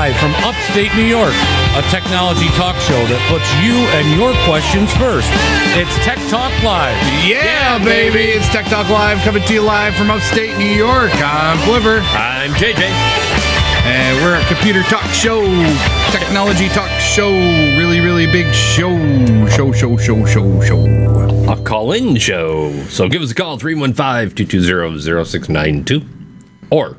Live from upstate New York, a technology talk show that puts you and your questions first. It's Tech Talk Live. Yeah, baby. It's Tech Talk Live, coming to you live from upstate New York. I'm Flipper. I'm JJ. And we're a computer talk show, technology talk show, really big show. A call-in show. So give us a call, 315-220-0692. Or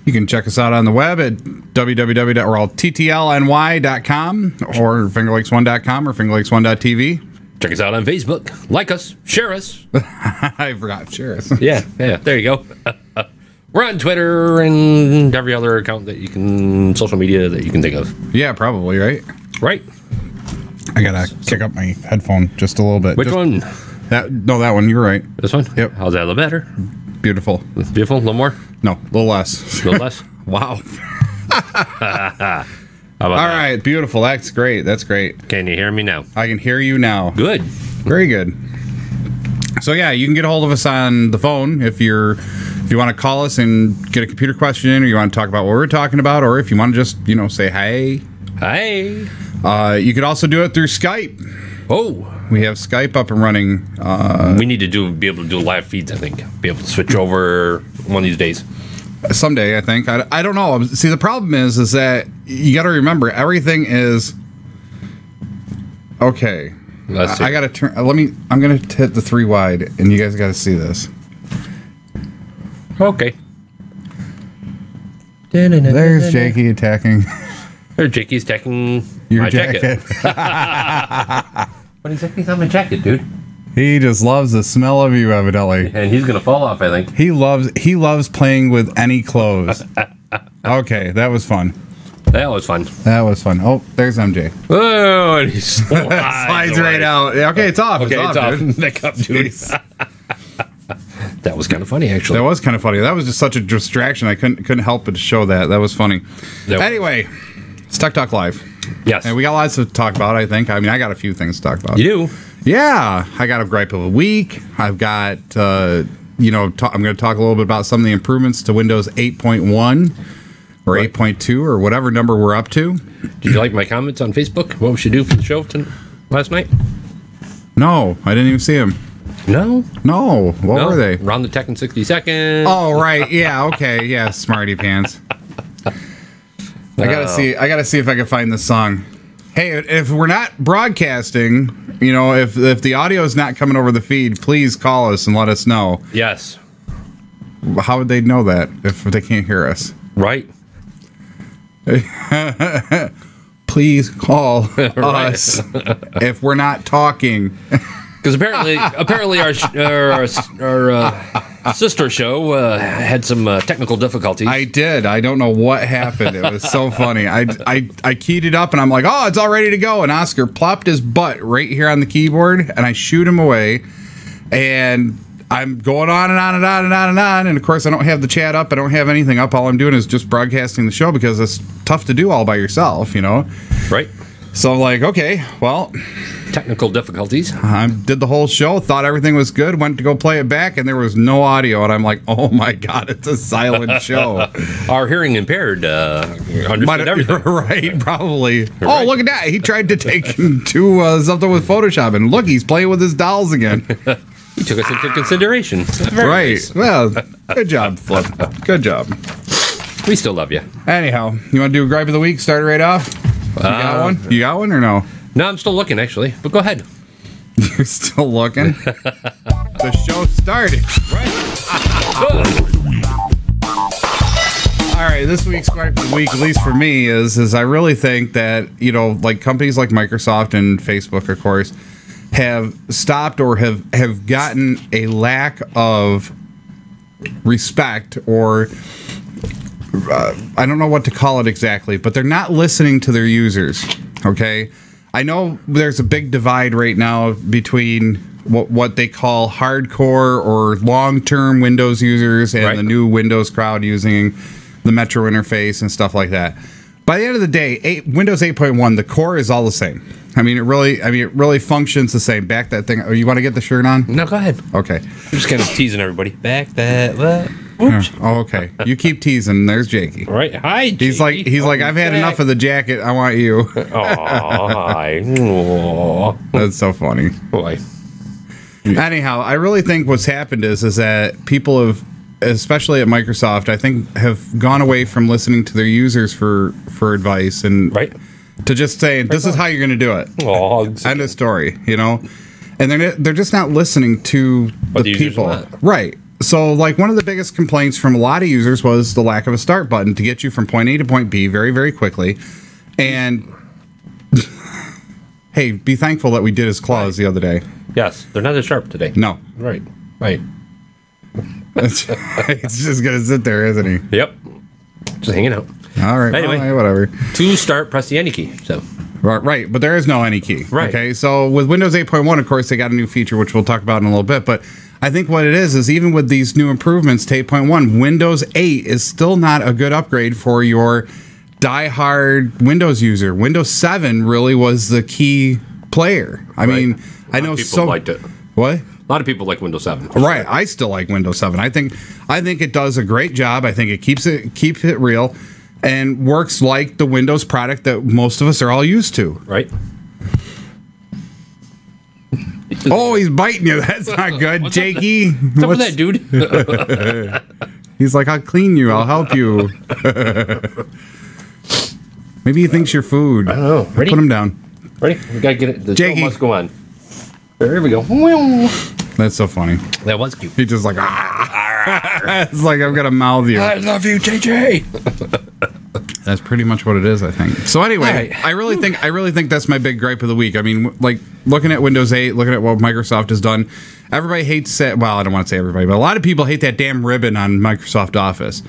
you can check us out on the web at www.ttlny.com or fingerlakes1.com or fingerlakes1.tv. check us out on Facebook. Like us. Share us. I forgot. Share us. Yeah. There you go. We're on Twitter and every other account that you can, social media that you can think of. Yeah, probably, right? Right. I gotta kick up my headphone just a little bit. Which one? That one. You're right. This one? Yep. How's that a little better? Beautiful. Beautiful? A little more? No, a little less. A little less? Wow. How about All that? right, beautiful. That's great. Can you hear me now? I can hear you now. Good. Very good. So yeah, you can get a hold of us on the phone if you want to call us and get a computer question in, or you want to talk about what we're talking about, or if you want to just, say hey. Hey. You could also do it through Skype. Oh. We have Skype up and running. We need to be able to do live feeds, I think. Be able to switch over one of these days. Someday, I think. I don't know. See, the problem is that you got to remember, everything is... Okay. Let's see. I got to turn... I'm going to hit the 3 wide, and you guys got to see this. Okay. There's Jakey attacking... There's Jakey's attacking your my jacket. What exactly is on my jacket, dude? He just loves the smell of you, evidently. And he's gonna fall off, I think. He loves playing with any clothes. Okay, that was fun. That was fun. Oh, there's MJ. Oh, and he slides right out. Okay, it's off. Okay, it's off. Dude. Back up, dude. That was kind of funny, actually. That was kind of funny. That was just such a distraction. I couldn't help but to show that. That was funny. Anyway, it's Tech Talk Live. Yes. And we got lots to talk about, I think. I mean, I got a few things to talk about. You do? Yeah. I got a gripe of the week. I've got, I'm going to talk a little bit about some of the improvements to Windows 8.1 or 8.2 or whatever number we're up to. Did you like my comments on Facebook? What we should do for the show last night? No, I didn't even see them. No? What were they? Round the Tech in 60 seconds. Oh, right. Yeah, okay. Yeah, smarty pants. I gotta see if I can find this song. Hey, if we're not broadcasting, if the audio is not coming over the feed, please call us and let us know. Yes. How would they know that if they can't hear us? Right. Please call us if we're not talking. Because apparently our sister show had some technical difficulties. I did. I don't know what happened. It was so funny. I keyed it up and I'm like, oh, it's all ready to go. And Oscar plopped his butt right here on the keyboard and I shoot him away. And I'm going on and on and on and on and on. And of course, I don't have the chat up. I don't have anything up. All I'm doing is just broadcasting the show because it's tough to do all by yourself, Right. So I'm like, okay, well, technical difficulties. I did the whole show, thought everything was good, went to go play it back, and there was no audio. And I'm like, oh my God, it's a silent show. Our hearing impaired understood everything. Right, probably. Right. Oh, look at that. He tried to take to something with Photoshop, and look, he's playing with his dolls again. He took us into consideration. Very right. nice. Well, good job, Flip. Good job. We still love you. Anyhow, you want to do a gripe of the week? Start it right off? You got one? You got one or no? No, I'm still looking, actually. But go ahead. You're still looking? The show started. Right. All right, this week's gripe of the week, at least for me, is I really think that, like companies like Microsoft and Facebook, of course, have stopped or have gotten a lack of respect or... I don't know what to call it exactly, but they're not listening to their users, okay? I know there's a big divide right now between what they call hardcore or long-term Windows users and the new Windows crowd using the Metro interface and stuff like that. By the end of the day, Windows 8.1, the core is all the same. I mean, it really functions the same. Back that thing. Oh, you want to get the shirt on? No, go ahead. Okay. I'm just kind of teasing everybody. Back that. What? Oops. Oh, okay. You keep teasing. There's Jakey. Right. Hi, Jakey. He's like, I've had enough of the jacket. I want you. Hi. Aw. That's so funny. Boy. Anyhow, I really think what's happened is that people have, especially at Microsoft, I think have gone away from listening to their users for advice and Right. to just say, this is how you're going to do it. End of story, you know? And they're just not listening to What the the users people. want. Right. So, like, one of the biggest complaints from a lot of users was the lack of a start button to get you from point A to point B very, very quickly. And, hey, be thankful that we did his claws the other day. Yes, they're not as sharp today. No. Right. Right. It's just going to sit there, isn't he? Yep. Just hanging out. All right. Anyway. Well, whatever. To start, press the any key. So. Right, but there is no any key. Right. Okay, so with Windows 8.1, of course, they got a new feature, which we'll talk about in a little bit. But I think what it is even with these new improvements to 8.1, Windows 8 is still not a good upgrade for your die-hard Windows user. Windows 7 really was the key player. I mean, I know people liked it. What? A lot of people like Windows 7. Right, I still like Windows 7. I think it does a great job. I think it keeps it real and works like the Windows product that most of us are all used to. Right. Oh, he's biting you. That's not good, What's Jakey. What's up with that, dude? He's like, I'll clean you. I'll help you. Maybe he thinks you're food. I don't know. Ready? Put him down. Ready? We gotta get it. The Jakey. show must go on. There we go. That's so funny. That was cute. He's just like, ah. It's like, I'm going to mouth you. I love you, JJ. That's pretty much what it is, I think. So anyway, Right. I really think that's my big gripe of the week. I mean, like looking at Windows 8, looking at what Microsoft has done, everybody hates it. Well, I don't want to say everybody, but a lot of people hate that damn ribbon on Microsoft Office.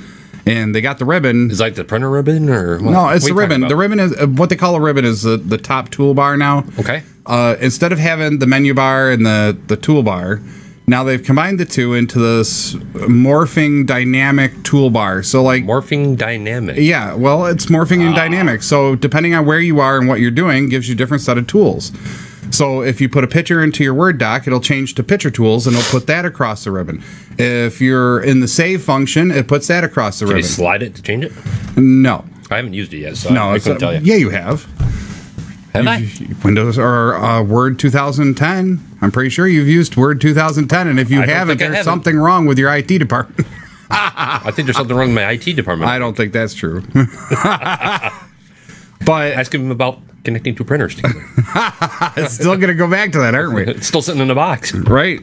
And they got the ribbon. Is it like the printer ribbon or what? No, it's What the are you talking ribbon. about? The ribbon is what they call a ribbon is the top toolbar now. Okay. Instead of having the menu bar and the toolbar, now they've combined the two into this morphing dynamic toolbar. So like Morphing dynamic. yeah, well, it's morphing and dynamic. So depending on where you are and what you're doing, gives you different set of tools. So if you put a picture into your Word doc, it'll change to picture tools, and it'll put that across the ribbon. If you're in the save function, it puts that across the Can you ribbon. slide it to change it? No, I haven't used it yet, so no, I couldn't tell you. yeah, you have. Have I? Windows or Word 2010. I'm pretty sure you've used Word 2010, and if you I don't haven't, think I there's haven't. something wrong with your IT department. I think there's something wrong with my IT department. I don't think that's true. But Ask him about connecting two printers together. it's still going to go back to that, aren't we? It's still sitting in the box. Right.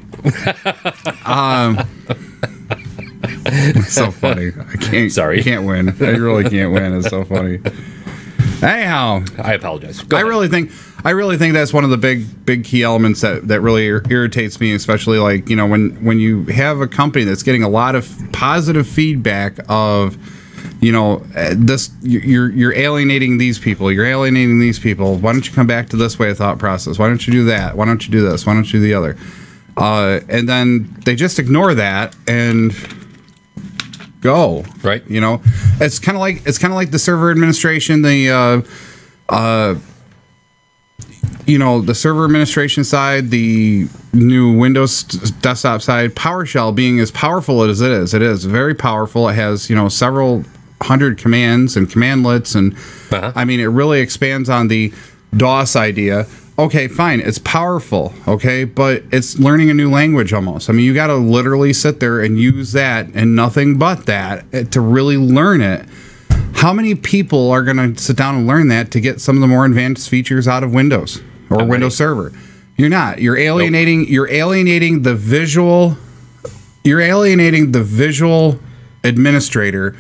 It's so funny. I can't. Sorry. I can't win. I really can't win. It's so funny. Anyhow, I apologize. Go I ahead. really think that's one of the big key elements that really irritates me, especially like, you know, when you have a company that's getting a lot of positive feedback of, you know, this you're alienating these people. You're alienating these people. Why don't you come back to this way of thought process? Why don't you do that? Why don't you do this? Why don't you do the other? And then they just ignore that and go. Right. You know, it's kind of like the server administration. You know, the server administration side, the new Windows desktop side, PowerShell being as powerful as it is very powerful. It has, you know, several hundred commands and commandlets, and I mean, it really expands on the DOS idea. Okay, fine, it's powerful, okay, but it's learning a new language almost. I mean, you got to literally sit there and use that and nothing but that to really learn it. How many people are going to sit down and learn that to get some of the more advanced features out of Windows or Windows Server? You're not. You're alienating. Nope. You're alienating the visual. You're alienating the visual administrator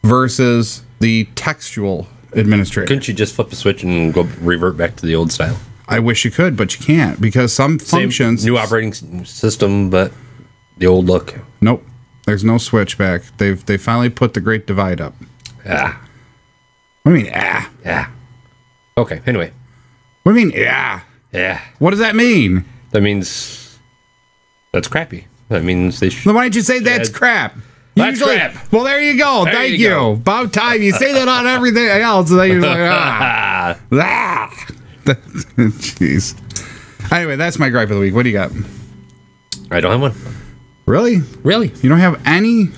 versus the textual administrator. Couldn't you just flip the switch and go revert back to the old style? I wish you could, but you can't because some functions. New operating system, but the old look. Nope. There's no switch back. They finally put the Great Divide up. Ah. What do you mean, ah? Yeah. Okay, anyway. What do you mean, yeah? Yeah. What does that mean? That means that's crappy. That means they should. Then why didn't you say that's crap? That's crap. Well, there you go. There Thank you you. go. About time. You say that on everything else. And then you're like, ah. Ah. Jeez. Anyway, that's my gripe of the week. What do you got? I don't have one. Really? Really? You don't have any?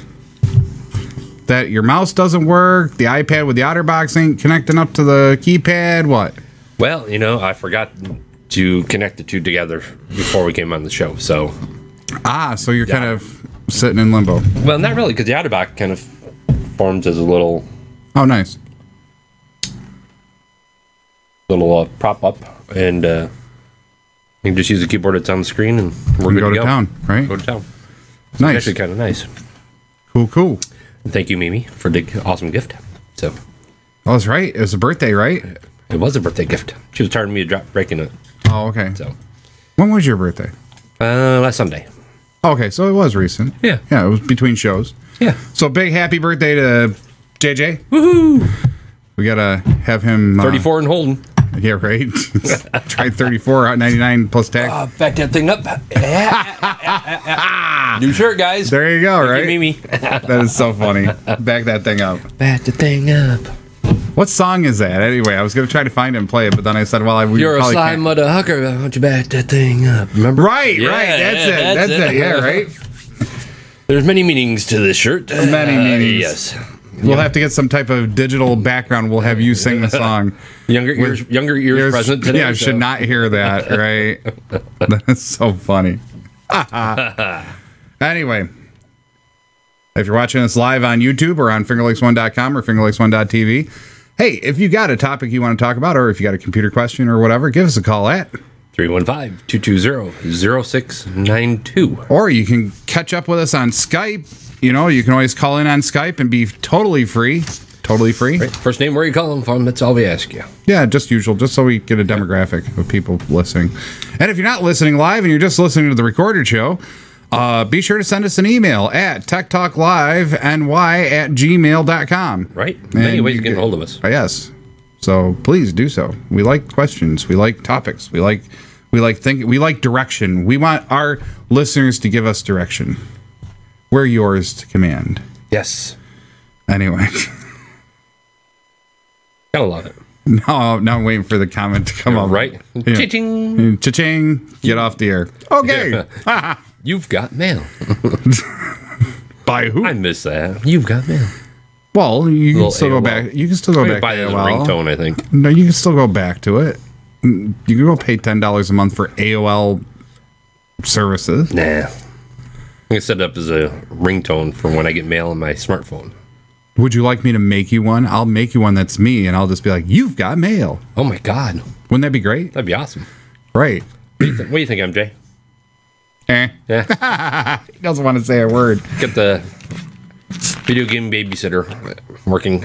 that your mouse doesn't work, the iPad with the OtterBox ain't connecting up to the keypad, what? Well, I forgot to connect the two together before we came on the show, so... So you're kind of sitting in limbo. Well, not really, because the OtterBox kind of forms as a little... Oh, nice. Little prop up, and you can just use the keyboard that's on the screen, and we're good go to to go. town, right? Go to town. So Nice. It's actually kind of nice. Cool. And thank you, Mimi, for the awesome gift. So... Oh, that's right. It was a birthday, right? It was a birthday gift. She was tired of me breaking it. Oh, okay. So, When was your birthday? last Sunday. Okay, so it was recent. Yeah. Yeah, it was between shows. Yeah. So big happy birthday to JJ. Woohoo! We gotta have him 34 and holding. Yeah, right. Try 34 out 99 plus tax. Back that thing up. New shirt, guys. There you go, right? Mimi. That is so funny. Back that thing up. Back the thing up. What song is that? Anyway, I was gonna try to find it and play it, but then I said, "Well, we You're a probably sly can't. mother hucker. Why don't you back that thing up? Remember? Right, Yeah, right. That's it. Yeah, right. There's many meanings to this shirt. Many meanings. Yes. We'll have to get some type of digital background. We'll have you sing the song. Younger ears present today. Yeah, should not hear that, right? That's so funny. Anyway, if you're watching us live on YouTube or on fingerlakes1.com or fingerlakes1.tv, hey, if you got a topic you want to talk about, or if you got a computer question or whatever, give us a call at 315-220-0692. Or you can catch up with us on Skype. You can always call in on Skype and be totally free. Totally free. Right. First name, where you calling from? That's all we ask you. Yeah, just usual, just so we get a demographic of people listening. And if you're not listening live and you're just listening to the recorded show, be sure to send us an email at techtalklive.ny@gmail.com. Right. Many ways to get a hold of us. Yes. So please do so. We like questions. We like topics. We like thinking. We like direction. We want our listeners to give us direction. We're yours to command. Yes. Anyway. Gotta love it. Now I'm waiting for the comment to come up. Right? Yeah. Cha-ching. Cha-ching. Get off the air. Okay. You've got mail. By who? I miss that. You've got mail. Well, you can Little still go AOL. back. You can still go back Buy to it as a AOL. ringtone, I think. No, you can still go back to it. You can go pay $10 a month for AOL services. Nah. I'm gonna set it up as a ringtone for when I get mail on my smartphone. Would you like me to make you one? I'll make you one that's me, and I'll just be like, "You've got mail." Oh my God. Wouldn't that be great? That'd be awesome. Right. What do you think, MJ? Yeah. He doesn't want to say a word. Get the video game babysitter working.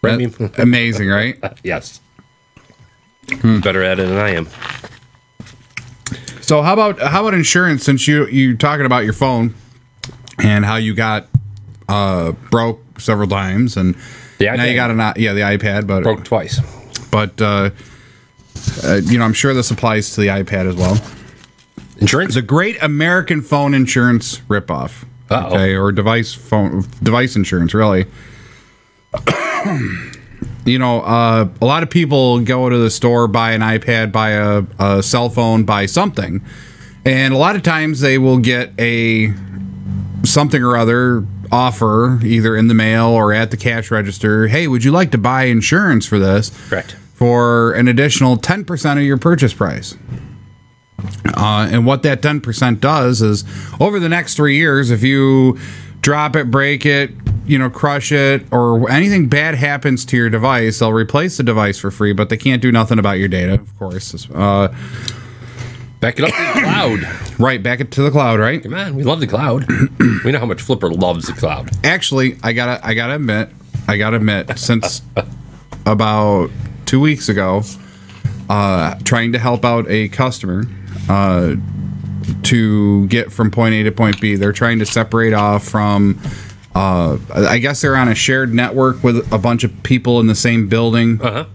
Right? Amazing, right? Yes. Better at it than I am. So how about insurance? Since you talking about your phone and how you got broke several times, and The now iPad. you got the iPad, but Broke twice. But I'm sure this applies to the iPad as well. Insurance? The Great American Phone Insurance ripoff. Uh-oh. Okay, or device insurance, really. A lot of people go to the store, buy an iPad, buy a cell phone, buy something, and a lot of times they will get a something or other offer either in the mail or at the cash register. Hey, would you like to buy insurance for this? Correct. For an additional 10% of your purchase price. And what that 10% does is over the next 3 years, if you drop it, break it, crush it, or anything bad happens to your device, they'll replace the device for free, but they can't do nothing about your data, of course. Back it up to the cloud. Right, back it to the cloud, right? Come on, we love the cloud. We know how much Flipper loves the cloud. Actually, I gotta admit, since about 2 weeks ago, trying to help out a customer to get from point A to point B. They're trying to separate off from, I guess they're on a shared network with a bunch of people in the same building. Uh-huh.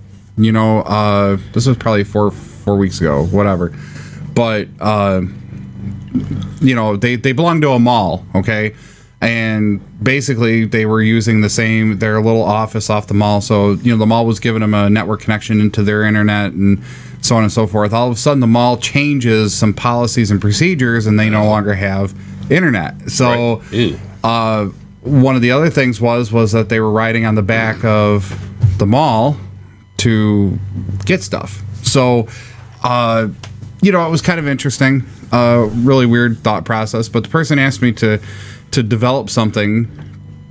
This was probably four weeks ago, whatever. But, they belong to a mall, okay? And basically they were using their little office off the mall. So, the mall was giving them a network connection into their internet and so on and so forth. All of a sudden the mall changes some policies and procedures and they no longer have internet. So, Right. one of the other things was that they were riding on the back of the mall to get stuff. So, it was kind of interesting, really weird thought process. But the person asked me to develop something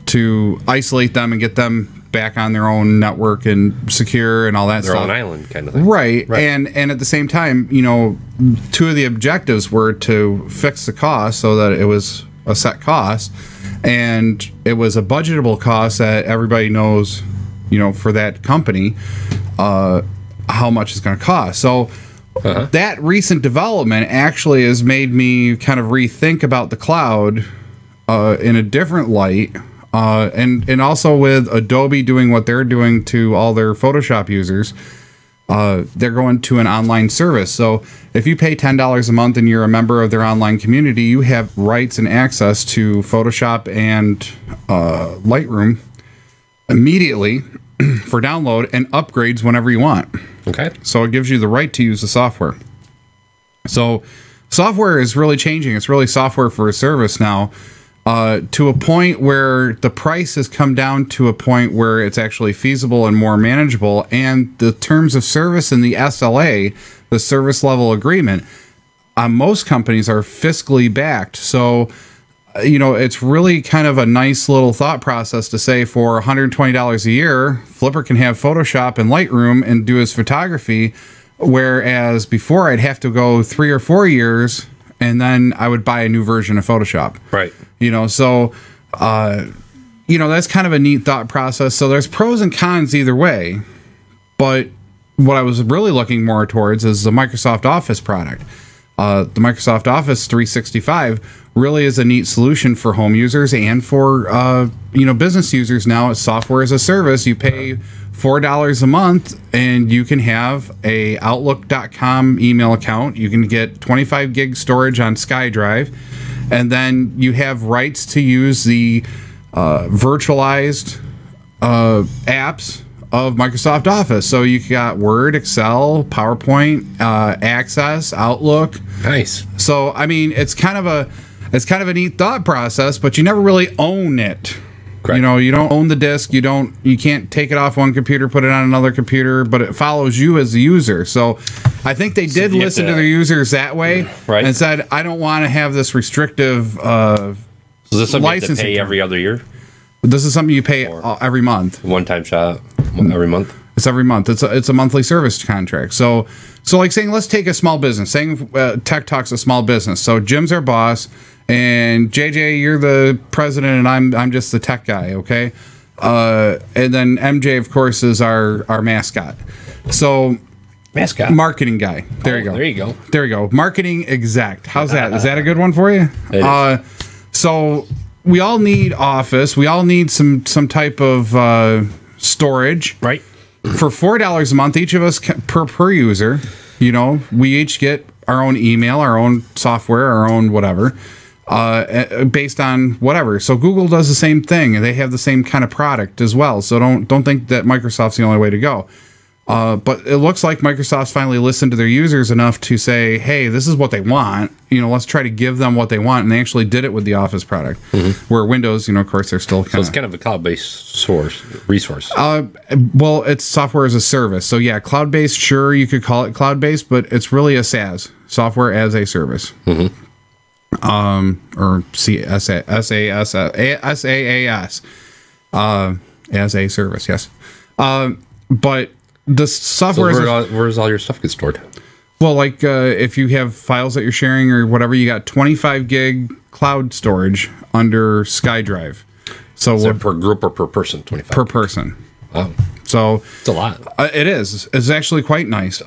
to isolate them and get them back on their own network and secure and all that Their stuff. own island kind of thing. Right. And at the same time, two of the objectives were to fix the cost so that it was a set cost, and it was a budgetable cost that everybody knows, for that company, how much it's going to cost. So that recent development actually has made me kind of rethink about the cloud in a different light. And also with Adobe doing what they're doing to all their Photoshop users, they're going to an online service. So if you pay $10 a month and you're a member of their online community, you have rights and access to Photoshop and Lightroom immediately for download and upgrades whenever you want. Okay. So it gives you the right to use the software. So software is really changing. It's really software for a service now. To a point where the price has come down to a point where it's actually feasible and more manageable, and the terms of service in the SLA, the service level agreement, most companies are fiscally backed. So, it's really kind of a nice little thought process to say for $120 a year, Flipper can have Photoshop and Lightroom and do his photography, whereas before I'd have to go 3 or 4 years and then I would buy a new version of Photoshop. Right. So, that's kind of a neat thought process. So there's pros and cons either way. But what I was really looking more towards is the Microsoft Office product. The Microsoft Office 365 really is a neat solution for home users and for, business users now. It's software as a service. You pay $4 a month and you can have a Outlook.com email account. You can get 25 gig storage on SkyDrive. And then you have rights to use the virtualized apps of Microsoft Office. So you got Word, Excel, PowerPoint, Access, Outlook. Nice. So it's kind of a neat thought process, but you never really own it. Correct. You don't own the disk. You can't take it off one computer, put it on another computer, but it follows you as the user. So I think they did listen to their users that way, right, and said, I don't want to have this restrictive so is this something you have to pay term. every other year? This is something you pay every month. One-time shot every month? It's every month. It's a monthly service contract. So like saying, let's take a small business. Saying Tech Talk's a small business. So Jim's our boss, and JJ, you're the president, and I'm just the tech guy, okay? And then MJ, of course, is our mascot. So mascot, marketing guy. There you go. There you go. Marketing exec. How's that? Is that a good one for you? So we all need Office. We all need some type of storage. Right. For $4 a month, each of us per user, we each get our own email, our own software, our own whatever, based on whatever. So Google does the same thing, and they have the same kind of product as well. So don't think that Microsoft's the only way to go. But it looks like Microsoft's finally listened to their users enough to say, hey, this is what they want. Let's try to give them what they want. And they actually did it with the Office product. Mm-hmm. Where Windows, of course, they're still kind of... So it's kind of a cloud-based resource. Well, it's software as a service. So yeah, cloud-based, sure, you could call it cloud-based, but it's really a SaaS, software as a service. Mm-hmm. Or SaaS, as a service, yes. But the software... So where's all your stuff get stored? Well, like if you have files that you're sharing or whatever, you got 25 gig cloud storage under SkyDrive. So is that per group or per person? 25 per person. Oh, so it's a lot. It is. It's actually quite nice.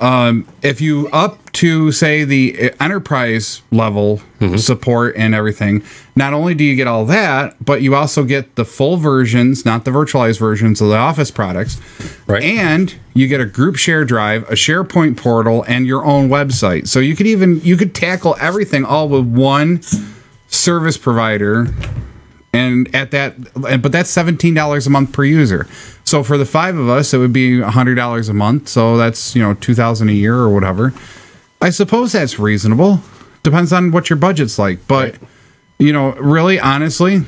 If you up to say the enterprise level support and everything, not only do you get all that, but you also get the full versions, not the virtualized versions of the Office products, right? And you get a group share drive, a SharePoint portal, and your own website. So you could tackle everything all with one service provider. And but that's $17 a month per user. So for the 5 of us, it would be $100 a month. So that's $2,000 a year or whatever. I suppose that's reasonable. Depends on what your budget's like. But really, honestly,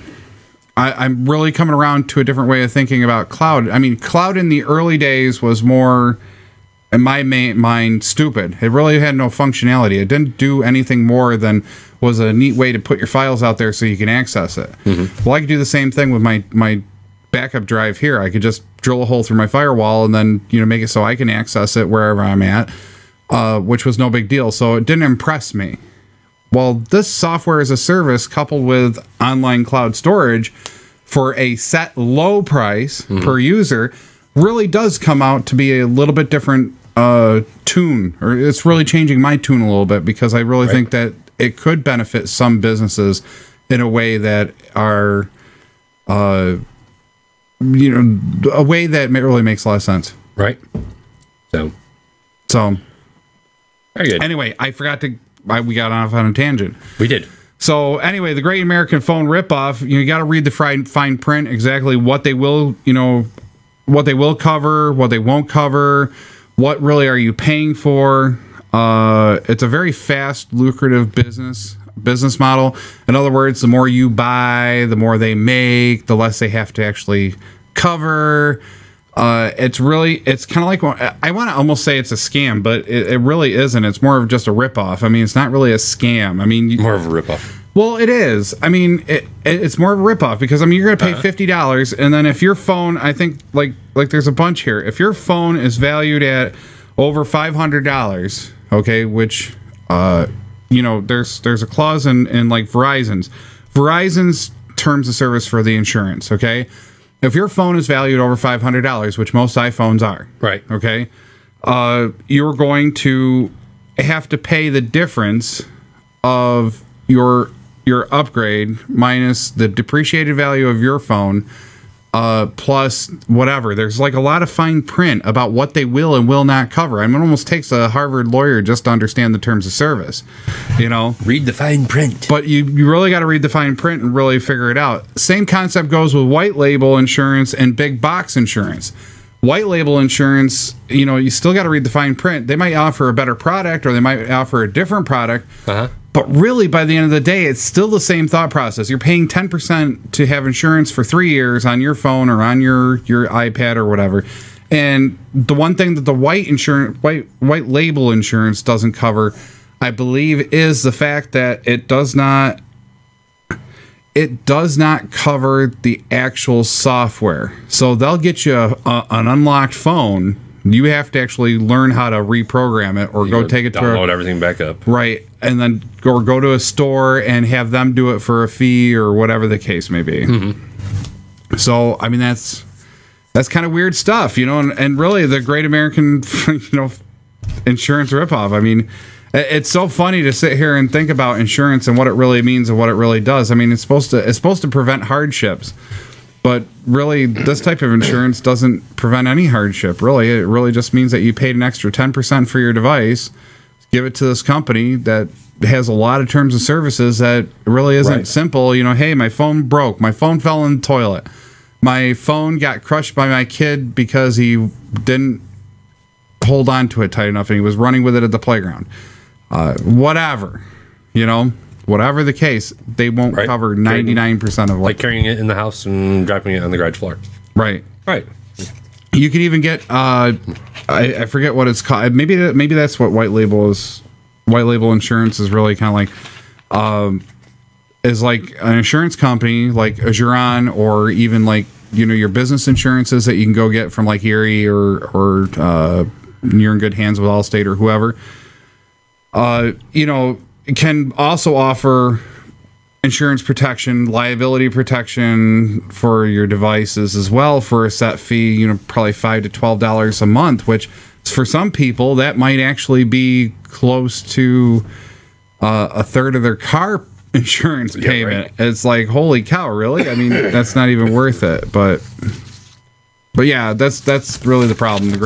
I'm really coming around to a different way of thinking about cloud. I mean, cloud in the early days was more, in my mind, stupid. It really had no functionality. It didn't do anything more than was a neat way to put your files out there so you can access it. Well, I could do the same thing with my backup drive here. I could just drill a hole through my firewall and then, you know, make it so I can access it wherever I'm at, which was no big deal. So it didn't impress me. Well, this software as a service coupled with online cloud storage for a set low price per user really does come out to be a little bit different tune, or it's really changing my tune a little bit, because I really think that it could benefit some businesses in a way that are, you know, a way that really makes a lot of sense. Right. So very good. Anyway, I forgot to, we got off on a tangent. We did. So anyway, the Great American Phone ripoff, you got to read the fine print, exactly what they will, you know, what they will cover, what they won't cover, what really are you paying for. It's a very fast, lucrative business model. In other words, the more you buy, the more they make, the less they have to actually cover. It's kind of like, I want to almost say it's a scam, but it really isn't. It's more of just a ripoff. I mean, it's not really a scam. I mean, More of a ripoff. well, it is. I mean, it's more of a ripoff, because I mean, you're going to pay $50, and then if your phone, I think like there's a bunch here. If your phone is valued at over $500, okay, which you know, there's a clause in like Verizon's terms of service for the insurance, okay? If your phone is valued over $500, which most iPhones are, Right. okay, you're going to have to pay the difference of your upgrade minus the depreciated value of your phone, plus whatever. There's like a lot of fine print about what they will and will not cover. I mean, it almost takes a Harvard lawyer just to understand the terms of service, you know? Read the fine print. But you really got to read the fine print and really figure it out. Same concept goes with white label insurance and big box insurance. White label insurance, you know, you still got to read the fine print. They might offer a better product, or they might offer a different product. But really, by the end of the day, it's still the same thought process. You're paying 10% to have insurance for 3 years on your phone or on your iPad or whatever. And the one thing that the white label insurance doesn't cover, I believe, is the fact that it does not cover the actual software. So they'll get you an unlocked phone. You have to actually learn how to reprogram it, or go take it to download everything back up. Right, and then go to a store and have them do it for a fee, or whatever the case may be. So I mean, that's kind of weird stuff, you know. And really, the Great American, you know, insurance ripoff. I mean, it's so funny to sit here and think about insurance and what it really means and what it really does. I mean, it's supposed to prevent hardships. But really, this type of insurance doesn't prevent any hardship, really. It really just means that you paid an extra 10% for your device, give it to this company that has a lot of terms and services that really isn't simple. You know, hey, my phone broke. My phone fell in the toilet. My phone got crushed by my kid because he didn't hold on to it tight enough and he was running with it at the playground. Whatever, you know. Whatever the case, they won't cover 99% of like carrying it in the house and dropping it on the garage floor. Right. You could even get I forget what it's called. Maybe that's what white label is. White label insurance is really kind of like is like an insurance company like Ajuron, or even like, you know, your business insurances that you can go get from like Erie or you're in good hands with Allstate or whoever. You know, can also offer insurance protection, liability protection for your devices as well for a set fee, you know, probably $5 to $12 a month, which for some people that might actually be close to a third of their car insurance payment. It's like, holy cow, really? I mean, that's not even worth it. But yeah, that's really the problem. The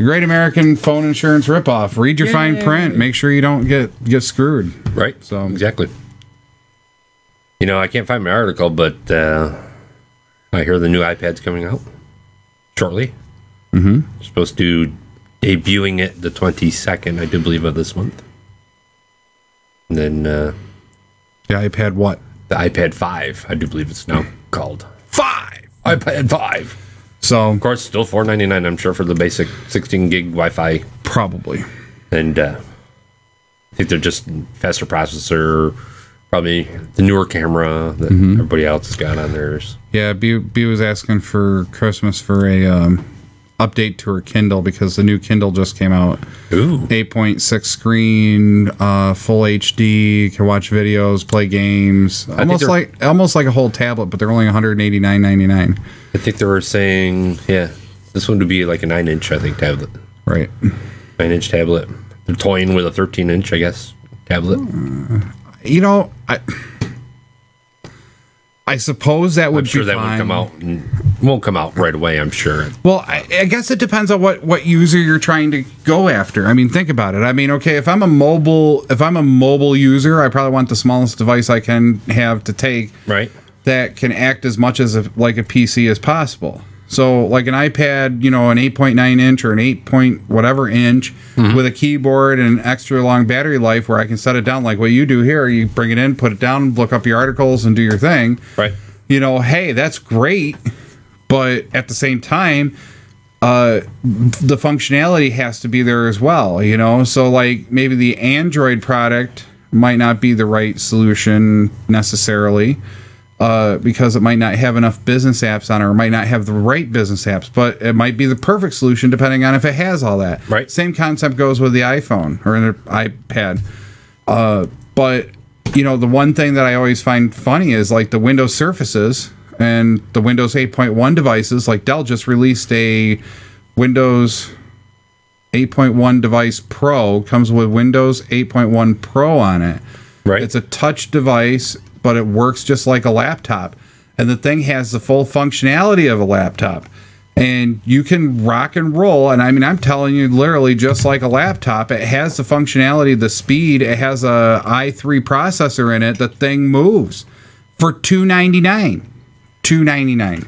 Great American Phone Insurance ripoff. Read your fine print. Make sure you don't get screwed. Right. So exactly. You know, I can't find my article, but I hear the new iPad's coming out shortly. Supposed to debuting it the 22nd, I do believe, of this month. And then the iPad what? the iPad 5, I do believe it's now called. 5! iPad 5. So, Of course, still $499, I'm sure, for the basic 16 gig Wi-Fi. probably. And I think they're just faster processor, probably the newer camera that everybody else has got on theirs. Yeah, B was asking for Christmas for a update to her Kindle because the new Kindle just came out. Ooh. 8.6 screen, full HD, can watch videos, play games. Almost like a whole tablet, but they're only $189.99. I think they were saying, this one would be like a 9-inch, I think, tablet. Right. 9-inch tablet. They're toying with a 13-inch, I guess, tablet. You know, I suppose that would I'm sure be that fine. would come out. Won't come out right away, I'm sure. Well, I guess it depends on what user you're trying to go after. I mean, think about it. I mean, okay, if I'm a mobile user, I probably want the smallest device I can have to take. Right. That can act as much as like a PC as possible. So, like an iPad, an 8.9 inch or an 8 point whatever inch with a keyboard and an extra long battery life where I can set it down like what you do here. You bring it in, put it down, look up your articles, and do your thing. Right. Hey, that's great. But at the same time, the functionality has to be there as well, So, like, maybe the Android product might not be the right solution necessarily. Because it might not have enough business apps on it or might not have the right business apps, but it might be the perfect solution depending on if it has all that. Right. Same concept goes with the iPhone or an iPad. But, the one thing that I always find funny is like the Windows Surfaces and the Windows 8.1 devices, like Dell just released a Windows 8.1 device Pro, comes with Windows 8.1 Pro on it. Right. It's a touch device, but it works just like a laptop. And the thing has the full functionality of a laptop. And you can rock and roll. And I mean, I'm telling you, literally just like a laptop, it has the functionality, the speed. It has a i3 processor in it. The thing moves for $299. $299.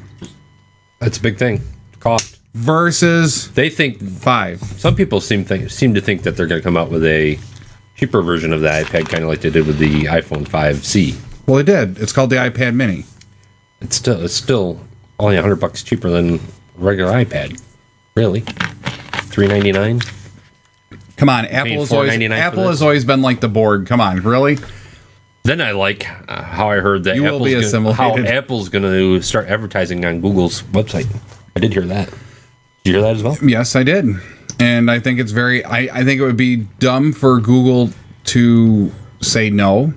That's a big thing. Cost. Versus they think $5. Some people seem to think that they're going to come out with a cheaper version of the iPad, kind of like they did with the iPhone 5C. Well, it did. It's called the iPad Mini. It's still only $100 cheaper than a regular iPad. Really? $399? Come on, Apple has always been like the board. Come on, really? Then I like how I heard that Apple's going to start advertising on Google's website. I did hear that. Did you hear that as well? Yes, I did. And I think it's I think it would be dumb for Google to say no.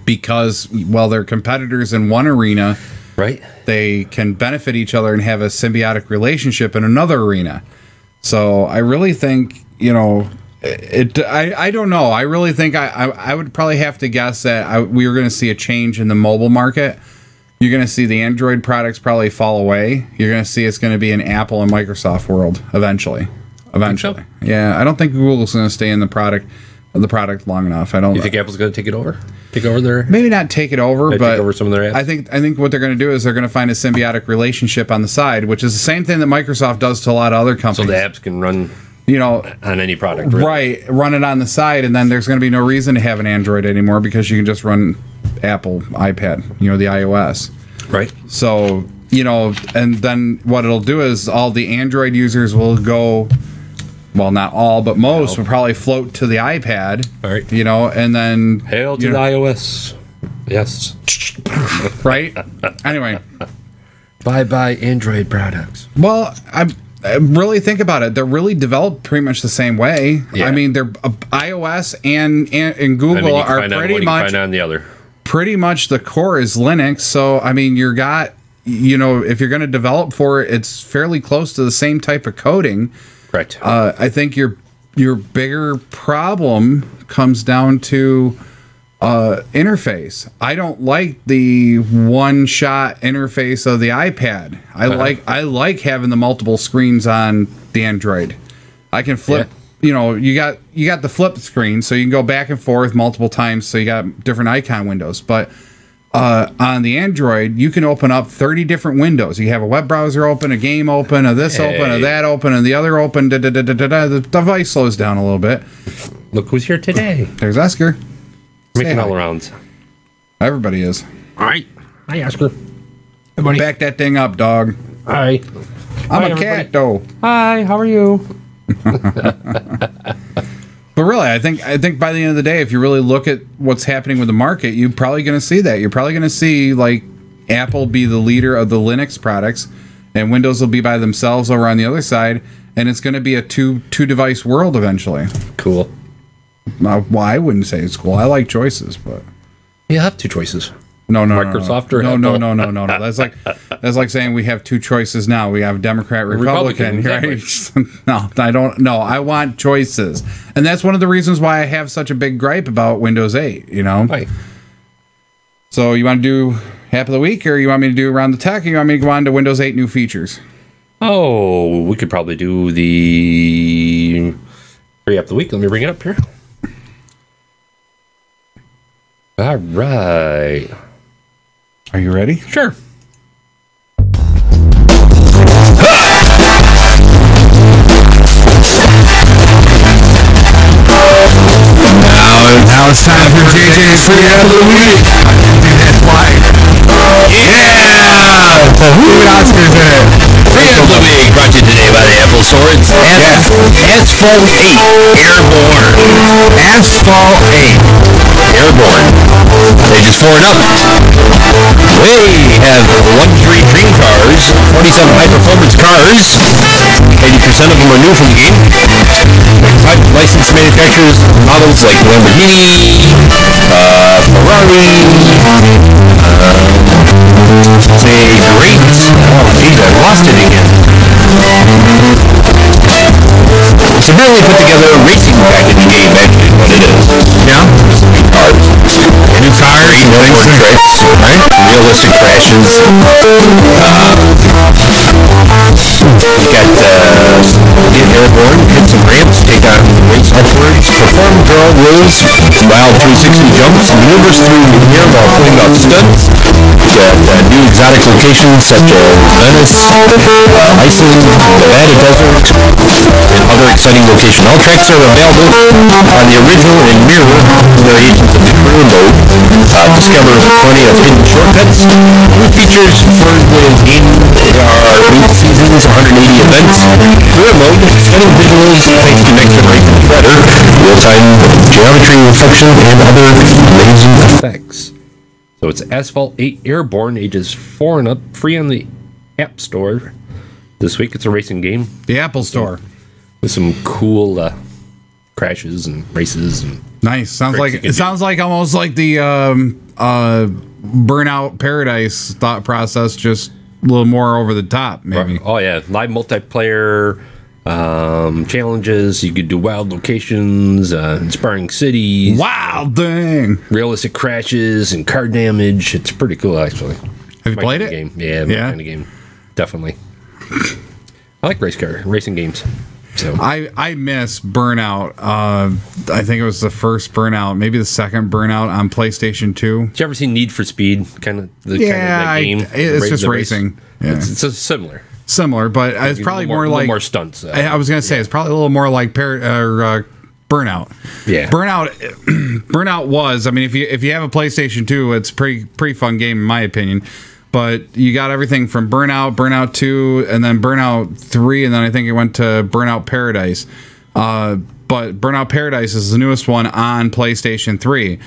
Because, well, they're competitors in one arena, right? They can benefit each other and have a symbiotic relationship in another arena. So I really think, I don't know. I really think I would probably have to guess that we are going to see a change in the mobile market. You're going to see the Android products probably fall away. You're going to see it's going to be an Apple and Microsoft world eventually. So? Yeah, I don't think Google's going to stay in the product long enough. You think Apple's going to take it over? Take over their... Maybe not take it over, but take over some of their apps? I think what they're going to do is they're going to find a symbiotic relationship on the side, which is the same thing that Microsoft does to a lot of other companies. So the apps can run on any product, really. Right? Run it on the side, and then there's going to be no reason to have an Android anymore because you can just run Apple iPad, the iOS. Right. So, and then what it'll do is all the Android users will go... Well, not all, but most will probably float to the iPad. All right. And then... Hail to the iOS. Yes. Right? Anyway. Bye-bye Android products. Well, I really think about it. They're really developed pretty much the same way. Yeah. I mean, they're iOS and Google are pretty much... on the other. Pretty much the core is Linux. So, I mean, if you're going to develop for it, it's fairly close to the same type of coding. Correct. I think your bigger problem comes down to interface. I don't like the one-shot interface of the iPad. I like having the multiple screens on the Android. I can flip. Yeah. You got the flip screen, so you can go back and forth multiple times. So you got different icon windows, but. On the Android, you can open up 30 different windows. You have a web browser open, a game open, a this open, a that open, and the other open. The device slows down a little bit. Look who's here today. There's Esker. Making all arounds. Everybody is. All right. Hi, Oscar. Hey, buddy. Back that thing up, dog. Hi. I'm a cat, though. Hi, how are you? But really, I think by the end of the day, if you really look at what's happening with the market, you're probably going to see that. You're probably going to see like Apple be the leader of the Linux products, and Windows will be by themselves over on the other side, and it's going to be a two device world eventually. Cool. Well, I wouldn't say it's cool. I like choices, but you have two choices. No, Microsoft or no, Apple? no. That's like saying we have two choices now. We have Democrat, Republican. Exactly. Right? No, I don't. No, I want choices, and that's one of the reasons why I have such a big gripe about Windows 8. You know. Right. So you want to do App of the Week, or you want me to do Around the Tech, or you want me to go on to Windows 8 new features? Oh, we could probably do the free App of the Week. Let me bring it up here. All right. Are you ready? Sure. Now it's time for JJ's free App of the Week. That's why. Yeah! Who Oscars in it? Free App of the Week brought to you today by the Apple Store. It's Asphalt 8 Airborne. Asphalt 8. Airborne. Ages 4 and up. We have luxury dream cars, 47 high-performance cars. 80% of them are new from the game. Private licensed manufacturers models like Lamborghini, Ferrari, say great. Oh, geez, I lost it again. It's a really put together racing package game, actually, is what it is. Yeah? New cars. New cars, more tricks, right? Realistic crashes. We got get airborne, hit some ramps, take on race upwards, perform draw rolls, wild 360 jumps, maneuvers through the air while pulling off stunts. We got new exotic locations such as Venice, Iceland, Nevada Desert, and other exciting locations. All tracks are available on the original and mirror variations of the career mode. Discover plenty of hidden shortcuts. New features for the game are 8 seasons, 180 events. Career mode, stunning visuals thanks to next generation better, real-time geometry reflection, and other amazing effects. So it's Asphalt 8 Airborne, ages 4 and up, free on the App Store. This week it's a racing game. The Apple Store. With some cool crashes and races and nice. Sounds like almost like the Burnout Paradise thought process, just a little more over the top, maybe. Oh yeah, live multiplayer challenges. You could do wild locations, inspiring cities, wild thing, realistic crashes and car damage. It's pretty cool, actually. Have you played it? Game. Yeah, my kind of game. Definitely. I like racing games. So I miss Burnout. I think it was the first Burnout, maybe the second Burnout on PlayStation 2. Did you ever see Need for Speed? Kind of that game. It's just racing. Yeah. It's similar. Similar, but it's probably more like more stunts. I was gonna say it's probably a little more like Burnout. Yeah, Burnout was. I mean, if you have a PlayStation 2, it's pretty fun game in my opinion. But you got everything from Burnout 2, and then Burnout 3, and then I think it went to Burnout Paradise. But Burnout Paradise is the newest one on PlayStation 3.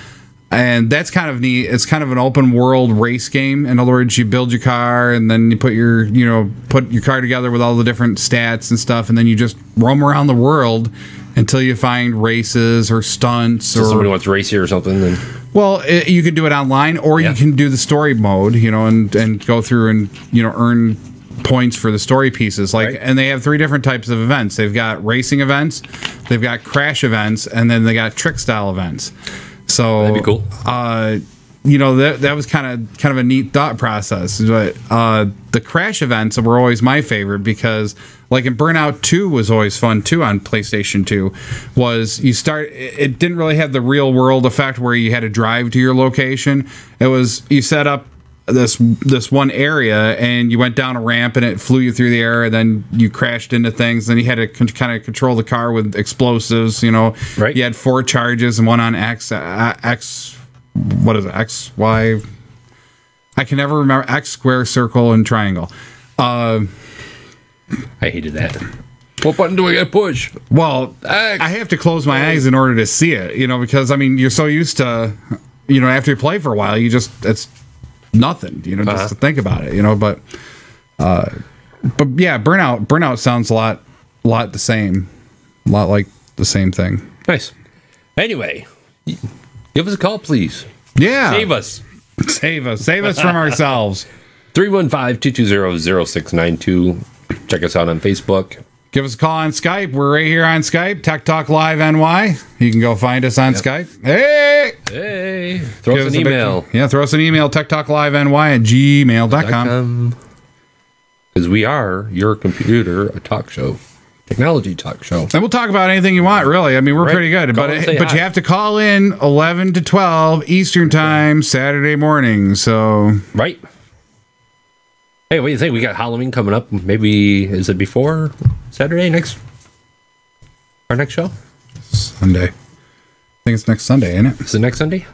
And that's kind of neat. It's kind of an open world race game. In other words, you build your car, and then you put your car together with all the different stats and stuff, and then you just roam around the world until you find races or stunts. So somebody wants to race you or something, then. Well, you can do it online, or you can do the story mode, and go through and earn points for the story pieces. And they have 3 different types of events. They've got racing events, they've got crash events, and then they got trick style events. So that'd be cool. That was kind of a neat thought process. But the crash events were always my favorite because, like in Burnout 2 was always fun too on PlayStation 2. It didn't really have the real world effect where you had to drive to your location. It was you set up this one area and you went down a ramp and it flew you through the air, and then you crashed into things. Then you had to kind of control the car with explosives. Right. You had 4 charges and one on X what is it? X, Y. I can never remember X, square, circle, and triangle. I hated that. What button do I got to push? Well, X. I have to close my eyes in order to see it, because I mean, you're so used to, after you play for a while, it's nothing, just to think about it, but yeah, burnout sounds a lot the same, a lot like the same thing. Nice. Anyway, give us a call, please. Yeah. Save us from ourselves. 315-220-0692. Check us out on Facebook. Give us a call on Skype. We're right here on Skype, Tech Talk Live NY. You can go find us on Skype. Hey, throw us an email. Throw us an email, techtalklive.ny@gmail.com. Because we are your computer, a talk show, technology talk show. And we'll talk about anything you want, really. I mean, we're pretty good. But you have to call in 11 to 12 Eastern Time, Saturday morning. So Right. Hey, what do you think? We got Halloween coming up. Maybe, is it before Saturday our next show? Sunday. I think it's next Sunday, ain't it? Is it next Sunday?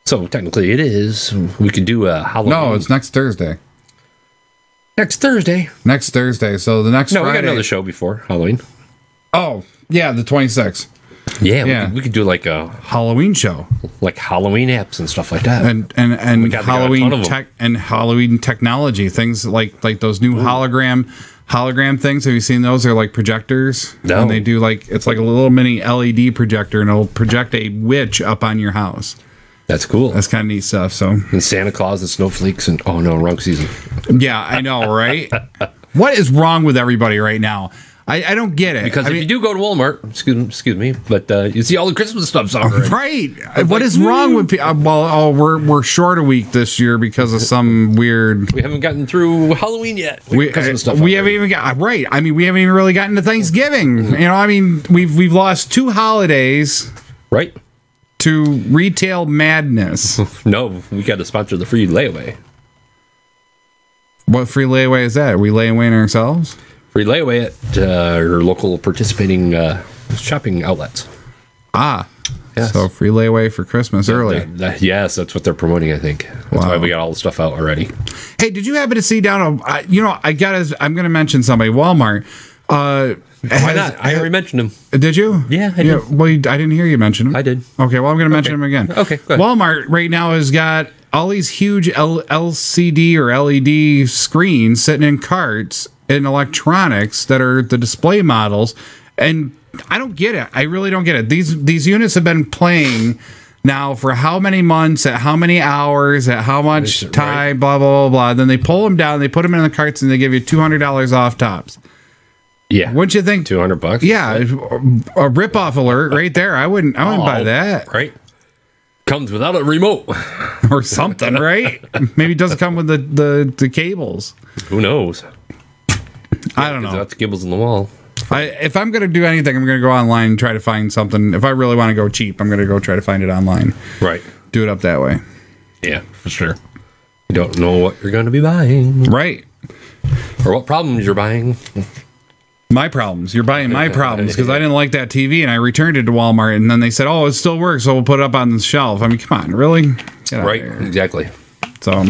So technically it is. We could do a Halloween. No, it's next Thursday. Next Thursday. Next Thursday. So the next Friday. We got another show before Halloween. Oh, yeah, the 26th. Yeah. We could do like a Halloween show, like Halloween apps and stuff like that, and Halloween tech and Halloween technology things like those new hologram things. Have you seen those? They're like projectors, no. And they do it's like a little mini LED projector, and it'll project a witch up on your house. That's cool. That's kind of neat stuff. So and Santa Claus and snowflakes and oh no, wrong season. Yeah, I know, right? What is wrong with everybody right now? I don't get it. Because if you do go to Walmart, excuse me, but you see all the Christmas stuff already. Right. What is wrong with people? We're short a week this year because of some weird. We haven't gotten through Halloween yet. Christmas stuff. We haven't even got right. I mean, we haven't even really gotten to Thanksgiving. I mean, we've lost 2 holidays. Right. To retail madness. No, we got to sponsor the free layaway. What free layaway is that? Are we layawaying ourselves? Free layaway at your local participating shopping outlets. Yes. So free layaway for Christmas early. Yes, that's what they're promoting, I think. That's why we got all the stuff out already. Hey, did you happen to see down I'm going to mention somebody, Walmart. Why not? I already mentioned him. Did you? Yeah, I did. Well, I didn't hear you mention him. I did. Okay, well, I'm going to mention him again. Okay, go ahead. Walmart right now has got all these huge LCD or LED screens sitting in carts in electronics that are the display models, and I don't get it. I really don't get it. These units have been playing now for how many months, at how many hours, at how much time, blah, blah, blah, blah. Then they pull them down, they put them in the carts, and they give you $200 off tops. Yeah. Wouldn't you think? $200? Yeah. A rip-off alert right there. I wouldn't buy that. Right. Comes without a remote. Or something, right? Maybe it doesn't come with the cables. Who knows? I don't know. That's cables in the wall. If I'm going to do anything, I'm going to go online and try to find something. If I really want to go cheap, I'm going to go try to find it online. Right. Do it up that way. Yeah, for sure. You don't know what you're going to be buying. Right. Or what problems you're buying. My problems. You're buying my problems because I didn't like that TV and I returned it to Walmart and then they said, oh, it still works, so we'll put it up on the shelf. I mean, come on, really? Right, exactly. So,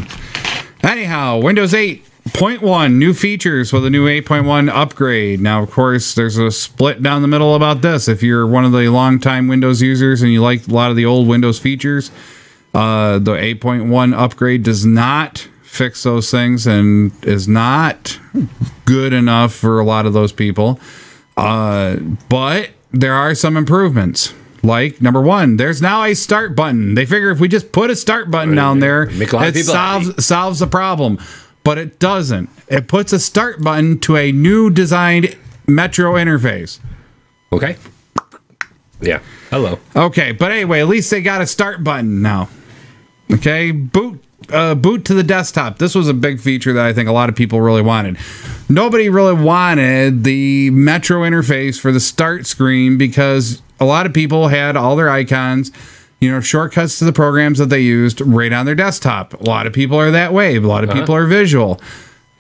anyhow, Windows 8.1, new features with a new 8.1 upgrade. Now, of course, there's a split down the middle about this. If you're one of the longtime Windows users and you like a lot of the old Windows features, the 8.1 upgrade does not fix those things and is not good enough for a lot of those people. But there are some improvements. Like, number one, there's now a start button. They figure if we just put a start button down there, it solves the problem. But it doesn't. It puts a start button to a new designed Metro interface. Okay. Yeah. Hello. Okay, but anyway, at least they got a start button now. Okay, boot to the desktop. This was a big feature that I think a lot of people really wanted. Nobody really wanted the Metro interface for the start screen because a lot of people had all their icons, shortcuts to the programs that they used right on their desktop. A lot of people are that way. A lot of people are visual.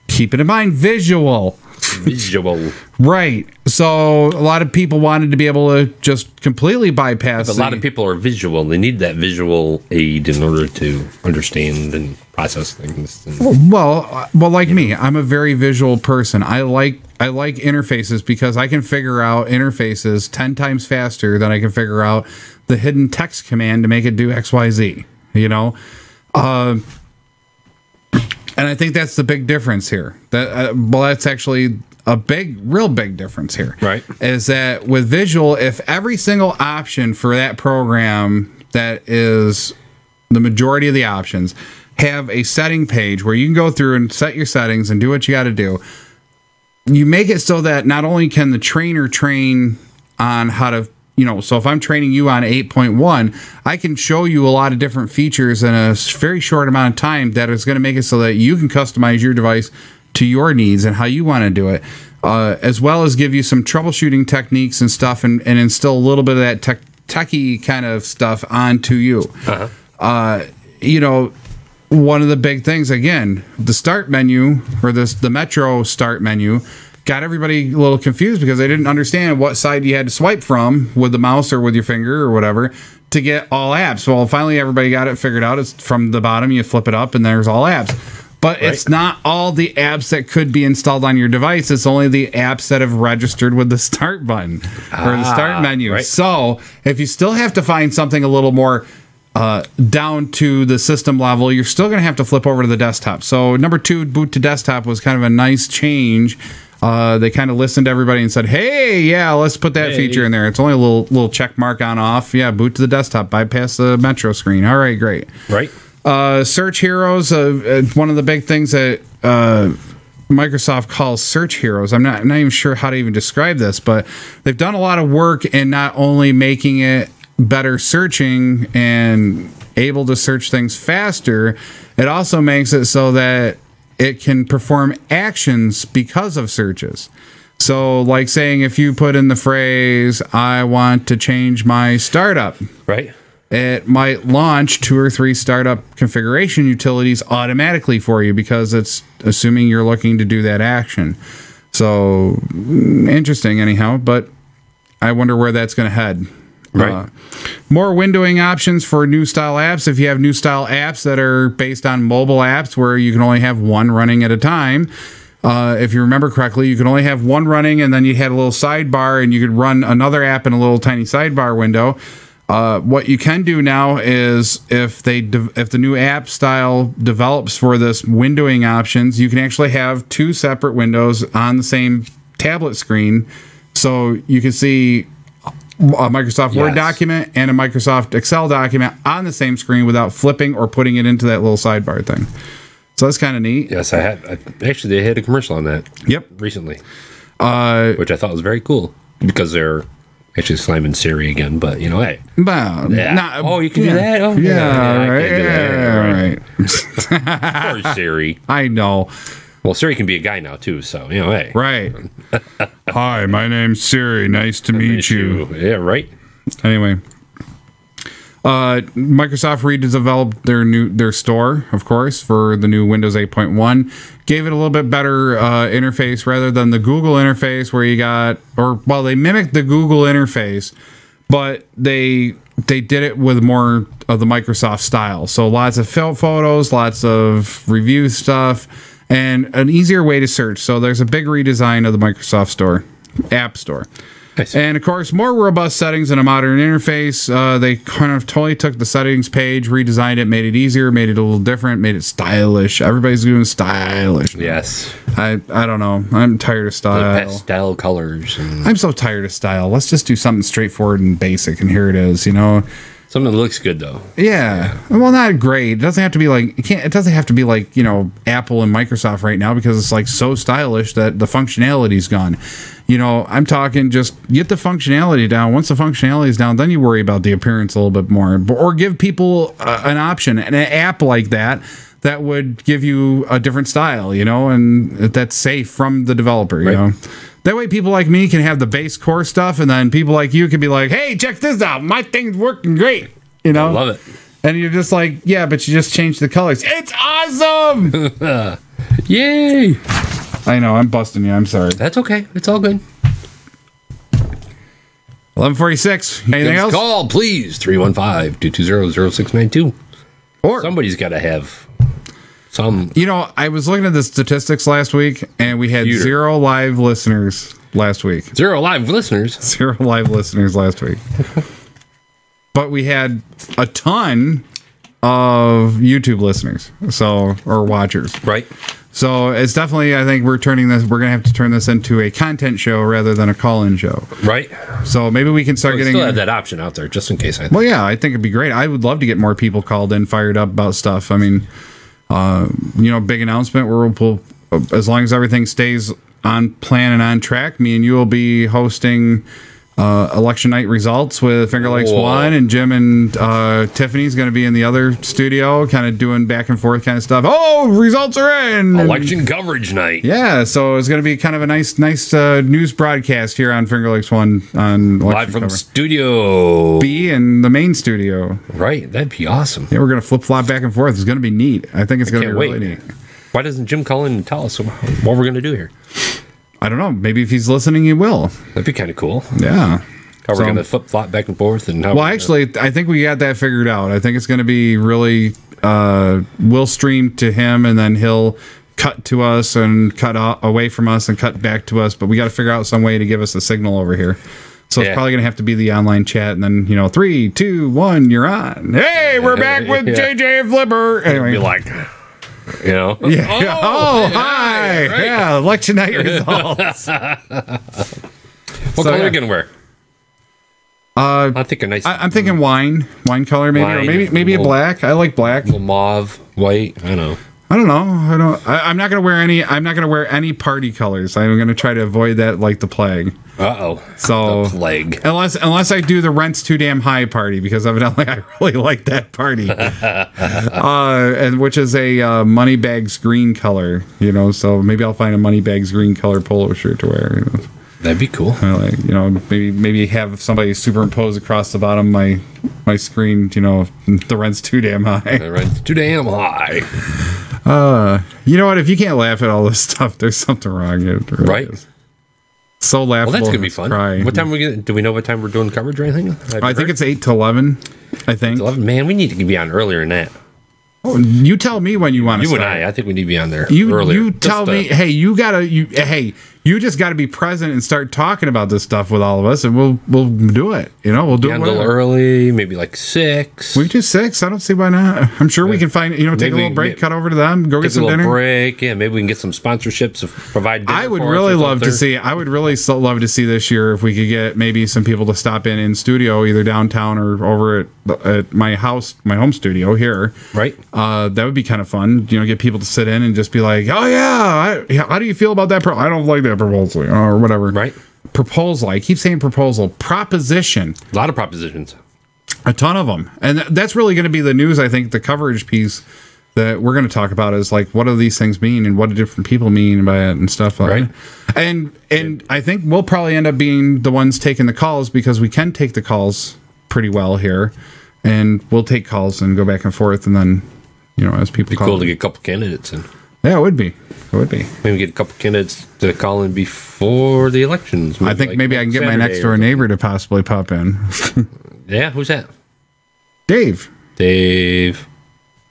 Keep it in mind, visual. Visual. Right. So a lot of people wanted to be able to just completely bypass. But a lot of people are visual. They need that visual aid in order to understand and process things. Well, like me, I'm a very visual person. I like interfaces because I can figure out interfaces 10 times faster than I can figure out the hidden text command to make it do XYZ. You know, and I think that's the big difference here. That's actually a real big difference here. Right. Is that with visual, if every single option for that program that is the majority of the options have a setting page where you can go through and set your settings and do what you got to do, you make it so that not only can the trainer train on how to, so if I'm training you on 8.1, I can show you a lot of different features in a very short amount of time that is going to make it so that you can customize your device to your needs and how you want to do it, as well as give you some troubleshooting techniques and stuff and instill a little bit of that techie kind of stuff onto you. One of the big things, again, the start menu or the Metro start menu got everybody a little confused because they didn't understand what side you had to swipe from with the mouse or with your finger or whatever to get all apps. Well, finally everybody got it figured out. It's from the bottom, you flip it up and there's all apps. But it's not all the apps that could be installed on your device. It's only the apps that have registered with the start button or the start menu. Right. So if you still have to find something a little more down to the system level, you're still going to have to flip over to the desktop. So number 2, boot to desktop, was kind of a nice change. They kind of listened to everybody and said, hey, yeah, let's put that feature in there. It's only a little check mark on off. Yeah, boot to the desktop, bypass the Metro screen. All right, great. Right. Search Heroes, one of the big things that Microsoft calls Search Heroes. I'm not even sure how to even describe this, but they've done a lot of work in not only making it better searching and able to search things faster, it also makes it so that it can perform actions because of searches. So like saying if you put in the phrase, I want to change my startup. Right. It might launch 2 or 3 startup configuration utilities automatically for you because it's assuming you're looking to do that action. So interesting anyhow, but I wonder where that's going to head. Right. More windowing options for new style apps. If you have new style apps that are based on mobile apps where you can only have one running at a time, if you remember correctly, you can only have one running and then you had a little sidebar and you could run another app in a little tiny sidebar window. What you can do now is if the new app style develops for this windowing options, you can actually have 2 separate windows on the same tablet screen. So you can see a Microsoft Word document and a Microsoft Excel document on the same screen without flipping or putting it into that little sidebar thing. So that's kind of neat. Yes, I have. Actually, they had a commercial on that. Yep. Recently. Which I thought was very cool because they're actually slamming Siri again, but hey. Well, you can do that? Oh, right. Poor Siri. I know. Well, Siri can be a guy now, too, so, hey. Right. Hi, my name's Siri. Nice to meet you. Yeah, right. Anyway. Microsoft redeveloped their store, of course, for the new Windows 8.1. Gave it a little bit better interface rather than the Google interface where you got, they mimicked the Google interface, but they did it with more of the Microsoft style. So lots of photos, lots of review stuff, and an easier way to search. So there's a big redesign of the Microsoft Store, App Store. Nice. And of course, more robust settings and a modern interface. They kind of totally took the settings page, redesigned it, made it easier, made it a little different, made it stylish. Everybody's doing stylish now. Yes. I don't know. I'm tired of style. The pastel colors. I'm so tired of style. Let's just do something straightforward and basic, and here it is. Something that looks good though. Yeah. Well, not great. It doesn't have to be like it doesn't have to be like, Apple and Microsoft right now because it's like so stylish that the functionality's gone. I'm talking just get the functionality down. Once the functionality is down, then you worry about the appearance a little bit more. Or give people an option, an app like that would give you a different style, and that's safe from the developer, right. That way people like me can have the base core stuff, and then people like you can be like, hey, check this out. My thing's working great. I love it. And you're just like, yeah, but you just changed the colors. It's awesome. Yay. I know, I'm busting you. I'm sorry. That's okay. It's all good. 11:46. Anything Give us a else? call, please. 315-220-0692. Or Somebody's got to have some. you know, I was looking at the statistics last week, and we had Computer. 0 live listeners last week. 0 live listeners. 0 live listeners last week. But we had a ton of YouTube listeners, or watchers. Right. So it's definitely, I think we're going to have to turn this into a content show rather than a call-in show. Right. So maybe we can start We getting. still have that option out there just in case. I think. Well, yeah, I think it'd be great. I would love to get more people called in, fired up about stuff. I mean, big announcement where we'll, as long as everything stays on plan and on track, me and you will be hosting election night results with Finger Lakes Whoa. 1, and Jim and Tiffany's going to be in the other studio, kind of doing back and forth kind of stuff. Oh, results are in! Election coverage night. Yeah, so it's going to be kind of a nice news broadcast here on Finger Lakes 1 on Live from cover. Studio B in the main studio. Right, that'd be awesome. Yeah, we're going to flip-flop back and forth. It's going to be neat. I think it's going to be can't really wait. neat. Why doesn't Jim call in and tell us what we're going to do here? I don't know. Maybe if he's listening, he will. That'd be kind of cool. Yeah. How we're So- going to flip-flop back and forth. And how Well, actually, I think we got that figured out. I think it's going to be really, we'll stream to him, and then he'll cut to us and cut away from us and cut back to us. But we got to figure out some way to give us a signal over here. So it's Yeah. probably going to have to be the online chat, and then 3, 2, 1, you're on. Hey, we're back with Yeah. JJ and Flipper. Anyway, be like, yeah. Oh, hi. right. Yeah, election night results. what color are you going to wear? I think a nice I'm thinking wine color, maybe, or Wine. maybe a black. I like black. little mauve, white. I don't know. I don't know. I'm not gonna wear any. I'm not gonna wear any party colors. I'm gonna try to avoid that like the plague. Uh-oh. So The plague. unless I do the rent's too damn high party, because evidently I really like that party, and which is a Moneybags green color. So maybe I'll find a Moneybags green color polo shirt to wear. That'd be cool. Maybe have somebody superimpose across the bottom of my screen. The rent's too damn high. The rent's too damn high. You know what? If you can't laugh at all this stuff, there's something wrong. It really Right. is. So laughable. Well, that's going to be it's fun. cry. What time do we know what time we're doing coverage or anything? I think it's 8 to 11. I think. 11. Man, we need to be on earlier than that. Oh, you tell me when you want to You and start. I think we need to be on there You earlier. tell me. Hey, you just got to be present and start talking about this stuff with all of us, and we'll do it. We'll do Be it on a little whatever. early, maybe like 6. We do 6. I don't see why not. I'm sure we can find. Take Maybe a little break, cut over to them, go get Take a some little dinner. break. Yeah, maybe we can get some sponsorships to provide dinner I would for us really or love to something. see. I would really love to see this year if we could get maybe some people to stop in studio, either downtown or over at my house, my home studio here. Right. That would be kind of fun. Get people to sit in and just be like, "Oh yeah, how do you feel about that? I don't like that proposal, or whatever." Right. Proposal. I keep saying proposal. Proposition. A lot of propositions. A ton of them, and that's really going to be the news. I think the coverage piece that we're going to talk about is like, what do these things mean, and what do different people mean by it, and stuff like Right. that. And I think we'll probably end up being the ones taking the calls, because we can take the calls pretty well here, and we'll take calls and go back and forth, and then as people Be call, cool to get a couple candidates in. yeah, it would be. It would be. Maybe get a couple candidates to call in before the elections. I think maybe I can get my next door neighbor to possibly pop in. Yeah, who's that? Dave Dave.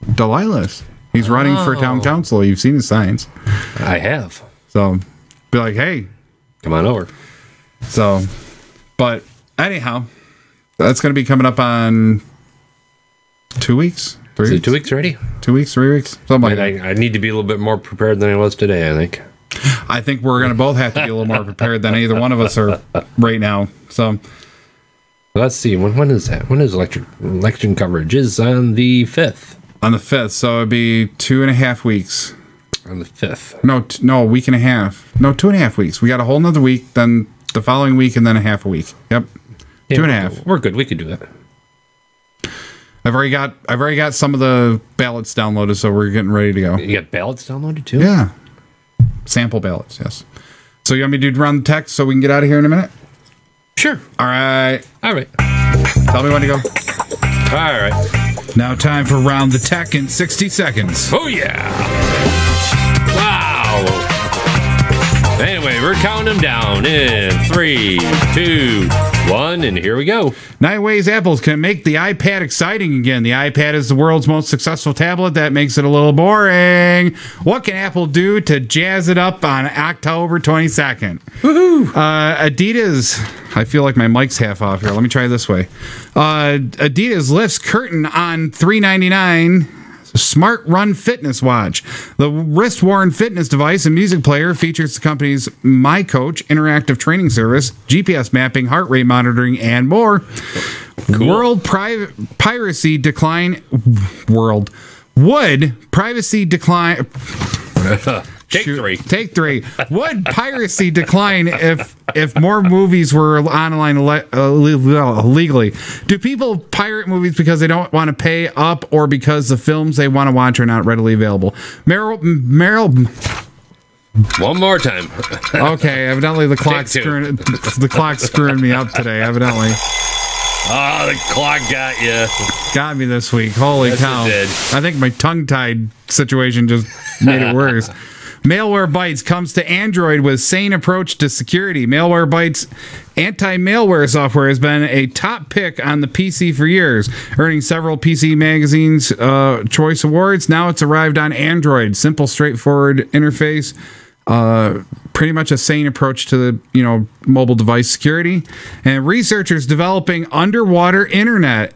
Delilah's. He's running for town council. You've seen his signs. I have. So be like, hey. Come on over. So, but anyhow, that's going to be coming up on 2 weeks. 3 Is weeks? it 2 weeks already? 2 weeks, 3 weeks, something like And that. I need to be a little bit more prepared than I was today, I think. I think we're going to both have to be a little more prepared than either one of us are right now. So, Let's see. When is that? When is election coverage? Is on the 5th. on the 5th, so it'd be 2.5 weeks. On the 5th. No, a week and a half. No, 2.5 weeks. We got a whole nother week, then the following week, and then a half a week. Yep. Yeah, 2.5. We're good. We could do that. I've already got some of the ballots downloaded, so we're getting ready to go. You got ballots downloaded too? Yeah. Sample ballots, yes. So you want me to run the text so we can get out of here in a minute? Sure. All right. All right. Tell me when to go. All right. Now time for Round the Tech in 60 seconds. Oh, yeah. Wow. Anyway, we're counting them down in 3, 2, 1, and here we go. 9 ways Apple can make the iPad exciting again. The iPad is the world's most successful tablet. That makes it a little boring. What can Apple do to jazz it up on October 22nd? Woohoo! Adidas. I feel like my mic's half off here. Let me try it this way. Adidas lifts curtain on $399. Smart Run fitness watch. The wrist-worn fitness device and music player features the company's My Coach interactive training service, GPS mapping, heart rate monitoring, and more. Cool. Piracy decline. Would privacy decline? Take three. Would piracy decline if more movies were online illegally? Do people pirate movies because they don't want to pay up or because the films they want to watch are not readily available? Meryl. One more time. Okay, evidently the clock's screwing me up today, evidently. Oh, the clock got you. Got me this week. Holy cow. It did. I think my tongue-tied situation just made it worse. Malwarebytes comes to Android with sane approach to security. Malwarebytes anti-malware software has been a top pick on the PC for years, earning several PC Magazine's choice awards. Now it's arrived on Android. Simple, straightforward interface. Pretty much a sane approach to the mobile device security. And researchers developing underwater internet.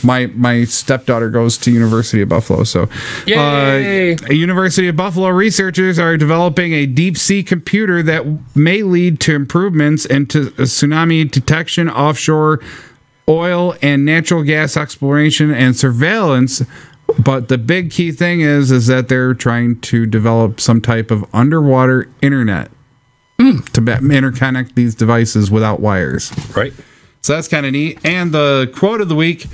My stepdaughter goes to University of Buffalo, so University of Buffalo researchers are developing a deep sea computer that may lead to improvements into tsunami detection, offshore oil and natural gas exploration and surveillance. But the big key thing is that they're trying to develop some type of underwater internet to interconnect these devices without wires. Right. So that's kind of neat. And the quote of the week,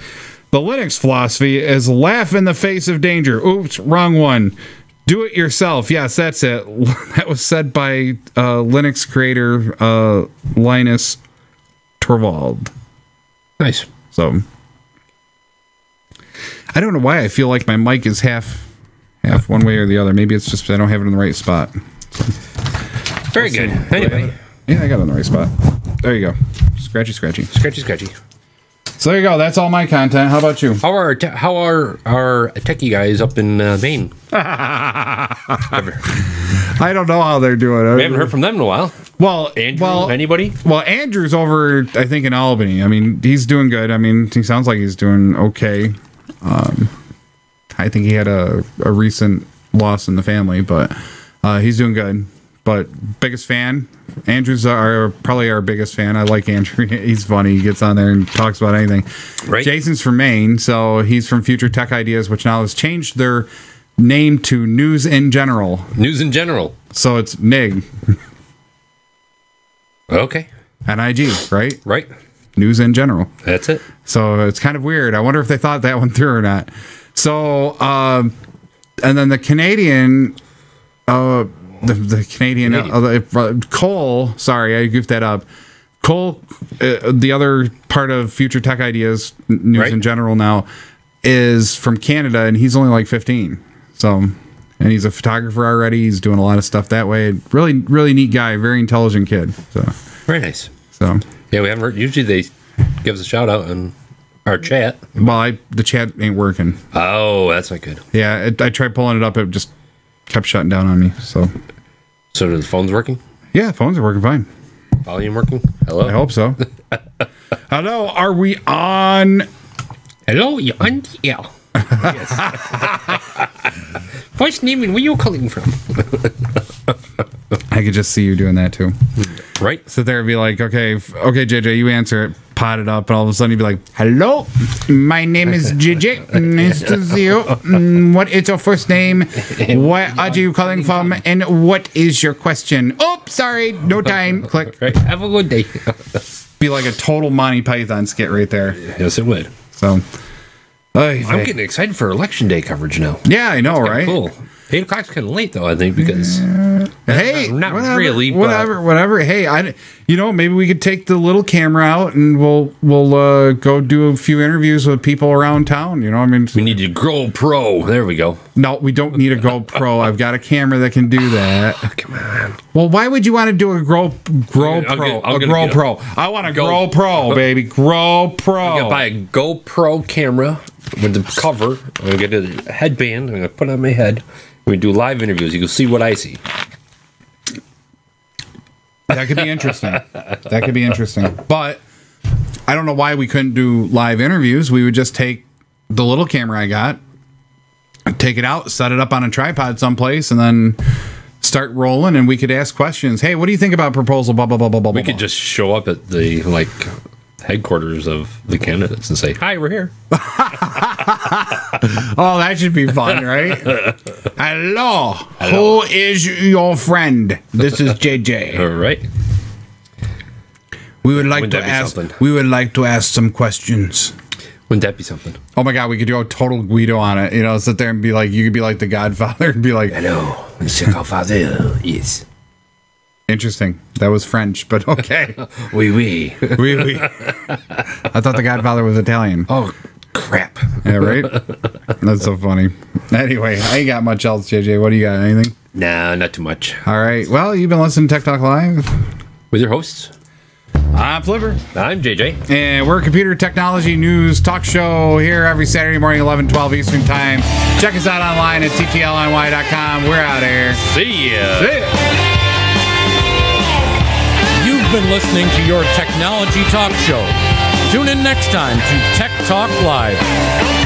the Linux philosophy is laugh in the face of danger. Oops, wrong one. Do it yourself. Yes, that's it. That was said by Linux creator Linus Torvald. Nice. So I don't know why I feel like my mic is half one way or the other. Maybe it's just I don't have it in the right spot. Very good. Anyway. Yeah, I got it in the right spot. There you go. Scratchy. Scratchy. So there you go. That's all my content. How about you? How are our techie guys up in Maine? I don't know how they're doing. We haven't heard from them in a while. Well, anybody? Well, Andrew's over, I think, in Albany. I mean, he's doing good. I mean, he sounds like he's doing okay. I think he had a recent loss in the family, but he's doing good. But biggest fan, Andrew's probably our biggest fan. I like Andrew. He's funny. He gets on there and talks about anything. Right. Jason's from Maine, so he's from Future Tech Ideas, which now has changed their name to News in General. News in General. So it's NIG. Okay. NIG, right? Right. News in General. That's it. So it's kind of weird. I wonder if they thought that one through or not. So, and then the Canadian... The Canadian Cole, sorry, I goofed that up. Cole, the other part of Future Tech Ideas News in General now, is from Canada, and he's only like 15. So, and he's a photographer already. He's doing a lot of stuff that way. Really, really neat guy. Very intelligent kid. So very nice. So yeah, we haven't heard. Usually they give us a shout out on our chat. Well, the chat ain't working. Oh, that's not good. Yeah, I tried pulling it up. It just kept shutting down on me. So the phone's working? Yeah, phones are working fine. Volume working? Hello? I hope so. Hello, are we on? Hello, you're on the air. Yes. What's name and where you calling from? I could just see you doing that too. Right. Sit there and be like, okay, JJ, you answer it, pot it up, and all of a sudden you'd be like, hello, my name is JJ. Nice to see you. What is your first name? What are you calling from? And what is your question? Oh, sorry, no time. Click. Right. Have a good day. Be like a total Monty Python skit right there. Yes, it would. So, I'm getting excited for election day coverage now. Yeah, I know, right? Cool. 8 o'clock's kind of late, though, I think, because... Hey, not whatever, really, but... whatever. Hey, maybe we could take the little camera out and we'll go do a few interviews with people around town. You know, I mean, We need to GoPro. There we go. no, we don't need a GoPro. I've got a camera that can do that. Come on. Well, why would you want to do a GoPro? I want a GoPro, baby. GoPro. I'm going to buy a GoPro camera with the cover. I'm going to get a headband. I'm going to put it on my head. We do live interviews. You can see what I see. That could be interesting. But I don't know why we couldn't do live interviews. We would just take the little camera I got, take it out, set it up on a tripod someplace, and then start rolling, and we could ask questions. Hey, what do you think about proposal? Blah, blah, blah, blah, blah. We could just show up at the, headquarters of the candidates and say, hi, we're here. Oh, that should be fun, right? Hello. Who is your friend? This is JJ. All right. We would like to ask some questions. Wouldn't that be something? Oh my God, we could go total Guido on it. You know, sit there and be like, you could be like the Godfather and be like, hello, Monsieur Godfather. Yes. Interesting. That was French, but okay. Oui, oui. Oui, oui. I thought the Godfather was Italian. Oh, crap. Yeah, right? That's so funny. Anyway, I ain't got much else, JJ. What do you got? Anything? Nah, not too much. All right. Well, you've been listening to Tech Talk Live With your hosts, I'm Flipper. I'm JJ. And we're a computer technology news talk show here every Saturday morning, 11, 12 Eastern Time. Check us out online at ttlny.com. We're out here. See ya. See ya. You've been listening to your technology talk show. Tune in next time to Tech Talk Live.